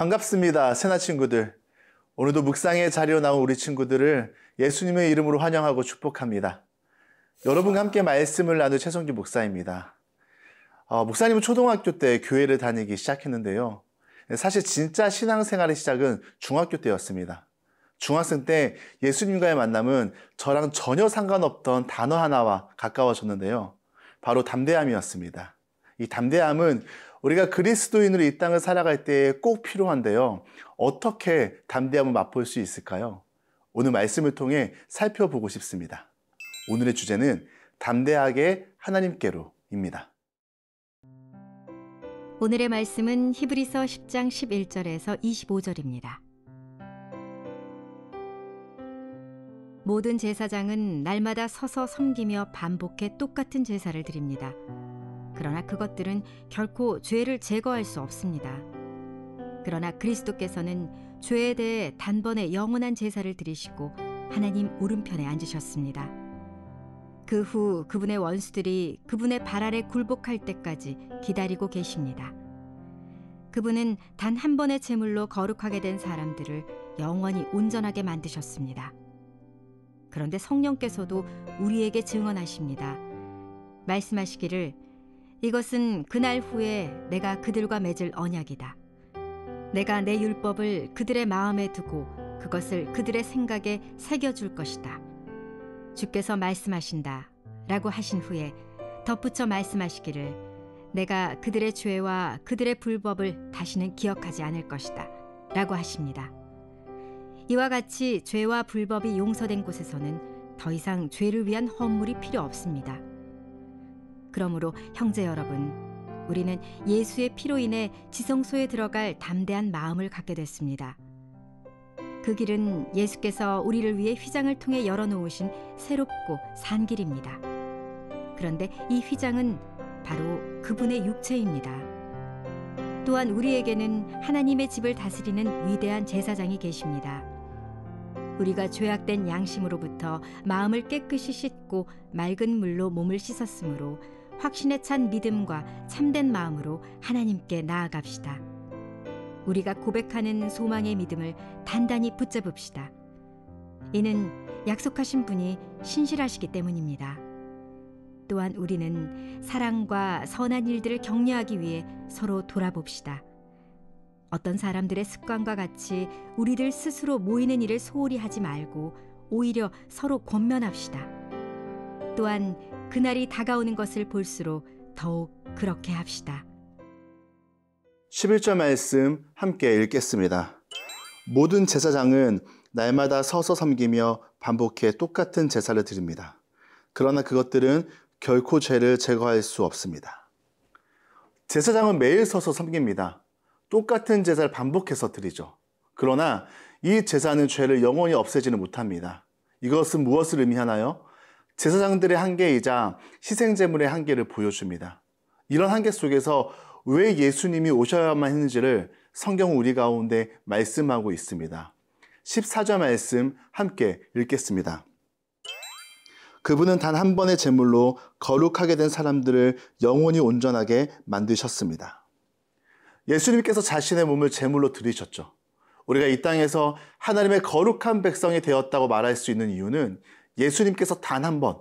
반갑습니다. 새나 친구들. 오늘도 묵상의 자리로 나온 우리 친구들을 예수님의 이름으로 환영하고 축복합니다. 여러분과 함께 말씀을 나눌 최성규 목사입니다. 목사님은 초등학교 때 교회를 다니기 시작했는데요. 사실 진짜 신앙생활의 시작은 중학교 때였습니다. 중학생 때 예수님과의 만남은 저랑 전혀 상관없던 단어 하나와 가까워졌는데요. 바로 담대함이었습니다. 이 담대함은 우리가 그리스도인으로 이 땅을 살아갈 때 꼭 필요한데요. 어떻게 담대함을 맛볼 수 있을까요? 오늘 말씀을 통해 살펴보고 싶습니다. 오늘의 주제는 담대하게 하나님께로입니다. 오늘의 말씀은 히브리서 10장 11절에서 25절입니다. 모든 제사장은 날마다 서서 섬기며 반복해 똑같은 제사를 드립니다. 그러나 그것들은 결코 죄를 제거할 수 없습니다. 그러나 그리스도께서는 죄에 대해 단번에 영원한 제사를 드리시고 하나님 오른편에 앉으셨습니다. 그 후 그분의 원수들이 그분의 발 아래 굴복할 때까지 기다리고 계십니다. 그분은 단 한 번의 제물로 거룩하게 된 사람들을 영원히 온전하게 만드셨습니다. 그런데 성령께서도 우리에게 증언하십니다. 말씀하시기를 이것은 그날 후에 내가 그들과 맺을 언약이다. 내가 내 율법을 그들의 마음에 두고 그것을 그들의 생각에 새겨줄 것이다. 주께서 말씀하신다 라고 하신 후에 덧붙여 말씀하시기를 내가 그들의 죄와 그들의 불법을 다시는 기억하지 않을 것이다 라고 하십니다. 이와 같이 죄와 불법이 용서된 곳에서는 더 이상 죄를 위한 헌물이 필요 없습니다. 그러므로 형제 여러분, 우리는 예수의 피로 인해 지성소에 들어갈 담대한 마음을 갖게 됐습니다. 그 길은 예수께서 우리를 위해 휘장을 통해 열어놓으신 새롭고 산 길입니다. 그런데 이 휘장은 바로 그분의 육체입니다. 또한 우리에게는 하나님의 집을 다스리는 위대한 제사장이 계십니다. 우리가 죄악된 양심으로부터 마음을 깨끗이 씻고 맑은 물로 몸을 씻었으므로 확신에 찬 믿음과 참된 마음으로 하나님께 나아갑시다. 우리가 고백하는 소망의 믿음을 단단히 붙잡읍시다. 이는 약속하신 분이 신실하시기 때문입니다. 또한 우리는 사랑과 선한 일들을 격려하기 위해 서로 돌아봅시다. 어떤 사람들의 습관과 같이 우리들 스스로 모이는 일을 소홀히 하지 말고 오히려 서로 권면합시다. 또한 그날이 다가오는 것을 볼수록 더욱 그렇게 합시다. 11절 말씀 함께 읽겠습니다. 모든 제사장은 날마다 서서 섬기며 반복해 똑같은 제사를 드립니다. 그러나 그것들은 결코 죄를 제거할 수 없습니다. 제사장은 매일 서서 섬깁니다. 똑같은 제사를 반복해서 드리죠. 그러나 이 제사는 죄를 영원히 없애지는 못합니다. 이것은 무엇을 의미하나요? 제사장들의 한계이자 희생제물의 한계를 보여줍니다. 이런 한계 속에서 왜 예수님이 오셔야만 했는지를 성경은 우리 가운데 말씀하고 있습니다. 14절 말씀 함께 읽겠습니다. 그분은 단 한 번의 제물로 거룩하게 된 사람들을 영원히 온전하게 만드셨습니다. 예수님께서 자신의 몸을 제물로 드리셨죠. 우리가 이 땅에서 하나님의 거룩한 백성이 되었다고 말할 수 있는 이유는 예수님께서 단 한 번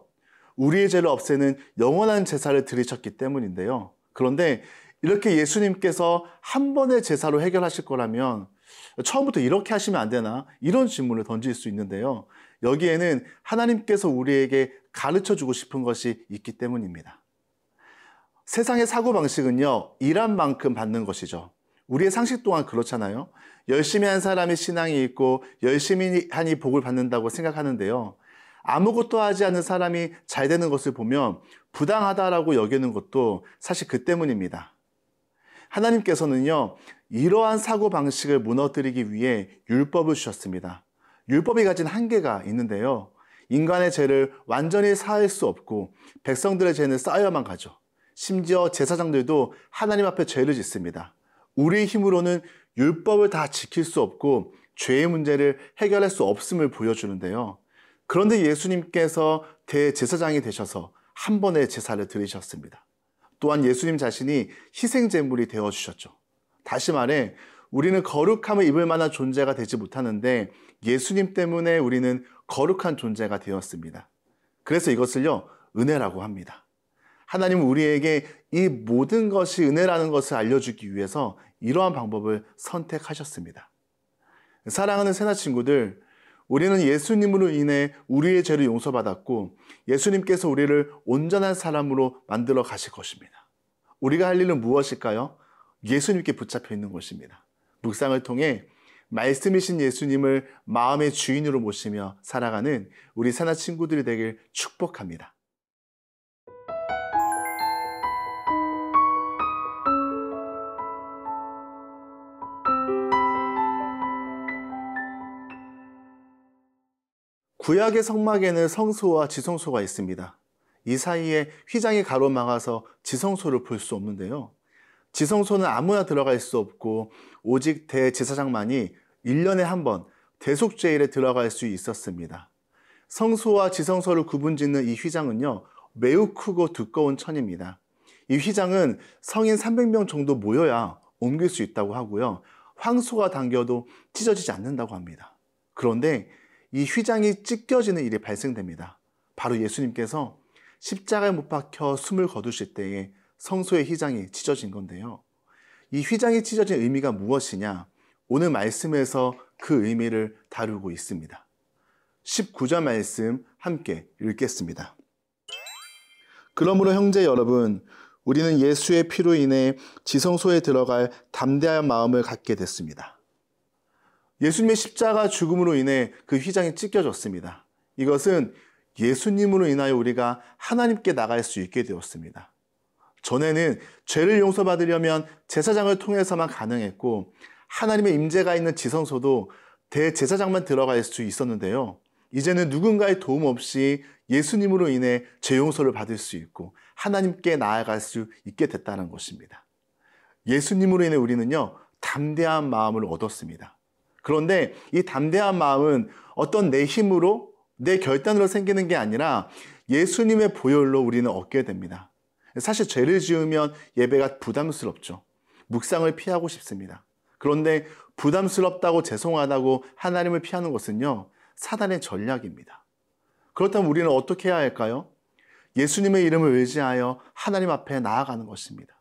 우리의 죄를 없애는 영원한 제사를 드리셨기 때문인데요. 그런데 이렇게 예수님께서 한 번의 제사로 해결하실 거라면 처음부터 이렇게 하시면 안 되나? 이런 질문을 던질 수 있는데요. 여기에는 하나님께서 우리에게 가르쳐주고 싶은 것이 있기 때문입니다. 세상의 사고방식은요, 일한 만큼 받는 것이죠. 우리의 상식 또한 그렇잖아요. 열심히 한 사람이 신앙이 있고 열심히 하니 복을 받는다고 생각하는데요. 아무것도 하지 않는 사람이 잘 되는 것을 보면 부당하다라고 여기는 것도 사실 그 때문입니다. 하나님께서는요, 이러한 사고방식을 무너뜨리기 위해 율법을 주셨습니다. 율법이 가진 한계가 있는데요. 인간의 죄를 완전히 사할 수 없고 백성들의 죄는 쌓여만 가죠. 심지어 제사장들도 하나님 앞에 죄를 짓습니다. 우리의 힘으로는 율법을 다 지킬 수 없고 죄의 문제를 해결할 수 없음을 보여주는데요. 그런데 예수님께서 대제사장이 되셔서 한 번의 제사를 드리셨습니다. 또한 예수님 자신이 희생제물이 되어주셨죠. 다시 말해 우리는 거룩함을 입을 만한 존재가 되지 못하는데 예수님 때문에 우리는 거룩한 존재가 되었습니다. 그래서 이것을요, 은혜라고 합니다. 하나님은 우리에게 이 모든 것이 은혜라는 것을 알려주기 위해서 이러한 방법을 선택하셨습니다. 사랑하는 새나 친구들, 우리는 예수님으로 인해 우리의 죄를 용서받았고 예수님께서 우리를 온전한 사람으로 만들어 가실 것입니다. 우리가 할 일은 무엇일까요? 예수님께 붙잡혀 있는 것입니다. 묵상을 통해 말씀이신 예수님을 마음의 주인으로 모시며 살아가는 우리 새나 친구들이 되길 축복합니다. 구약의 성막에는 성소와 지성소가 있습니다. 이 사이에 휘장이 가로막아서 지성소를 볼 수 없는데요. 지성소는 아무나 들어갈 수 없고 오직 대제사장만이 1년에 한 번 대속죄일에 들어갈 수 있었습니다. 성소와 지성소를 구분짓는 이 휘장은요, 매우 크고 두꺼운 천입니다. 이 휘장은 성인 300명 정도 모여야 옮길 수 있다고 하고요. 황소가 당겨도 찢어지지 않는다고 합니다. 그런데 이 휘장이 찢겨지는 일이 발생됩니다. 바로 예수님께서 십자가에 못 박혀 숨을 거두실 때에 성소의 휘장이 찢어진 건데요. 이 휘장이 찢어진 의미가 무엇이냐? 오늘 말씀에서 그 의미를 다루고 있습니다. 19절 말씀 함께 읽겠습니다. 그러므로 형제 여러분, 우리는 예수의 피로 인해 지성소에 들어갈 담대한 마음을 갖게 됐습니다. 예수님의 십자가 죽음으로 인해 그 휘장이 찢겨졌습니다. 이것은 예수님으로 인하여 우리가 하나님께 나갈 수 있게 되었습니다. 전에는 죄를 용서받으려면 제사장을 통해서만 가능했고 하나님의 임재가 있는 지성소도 대제사장만 들어갈 수 있었는데요. 이제는 누군가의 도움 없이 예수님으로 인해 죄 용서를 받을 수 있고 하나님께 나아갈 수 있게 됐다는 것입니다. 예수님으로 인해 우리는요, 담대한 마음을 얻었습니다. 그런데 이 담대한 마음은 어떤 내 힘으로, 내 결단으로 생기는 게 아니라 예수님의 보혈로 우리는 얻게 됩니다. 사실 죄를 지으면 예배가 부담스럽죠. 묵상을 피하고 싶습니다. 그런데 부담스럽다고 죄송하다고 하나님을 피하는 것은요, 사단의 전략입니다. 그렇다면 우리는 어떻게 해야 할까요? 예수님의 이름을 의지하여 하나님 앞에 나아가는 것입니다.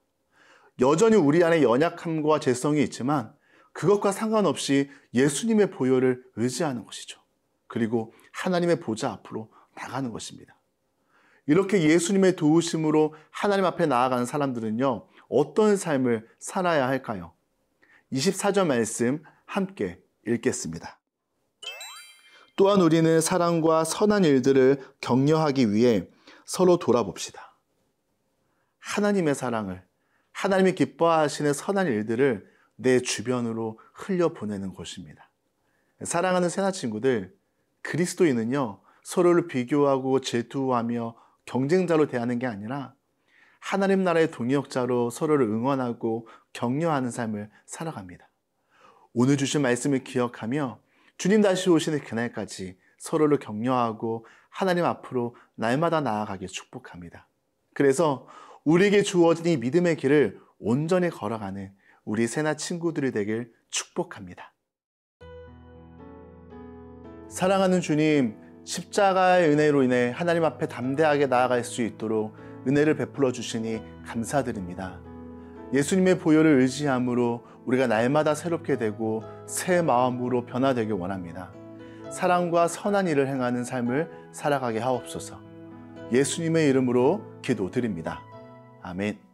여전히 우리 안에 연약함과 죄성이 있지만 그것과 상관없이 예수님의 보혈을 의지하는 것이죠. 그리고 하나님의 보좌 앞으로 나가는 것입니다. 이렇게 예수님의 도우심으로 하나님 앞에 나아가는 사람들은요, 어떤 삶을 살아야 할까요? 24절 말씀 함께 읽겠습니다. 또한 우리는 사랑과 선한 일들을 격려하기 위해 서로 돌아봅시다. 하나님의 사랑을, 하나님이 기뻐하시는 선한 일들을 내 주변으로 흘려보내는 것입니다. 사랑하는 새나 친구들, 그리스도인은요, 서로를 비교하고 질투하며 경쟁자로 대하는 게 아니라 하나님 나라의 동역자로 서로를 응원하고 격려하는 삶을 살아갑니다. 오늘 주신 말씀을 기억하며 주님 다시 오시는 그날까지 서로를 격려하고 하나님 앞으로 날마다 나아가길 축복합니다. 그래서 우리에게 주어진 이 믿음의 길을 온전히 걸어가는 우리 새나 친구들이 되길 축복합니다. 사랑하는 주님, 십자가의 은혜로 인해 하나님 앞에 담대하게 나아갈 수 있도록 은혜를 베풀어 주시니 감사드립니다. 예수님의 보혈을 의지함으로 우리가 날마다 새롭게 되고 새 마음으로 변화되길 원합니다. 사랑과 선한 일을 행하는 삶을 살아가게 하옵소서. 예수님의 이름으로 기도드립니다. 아멘.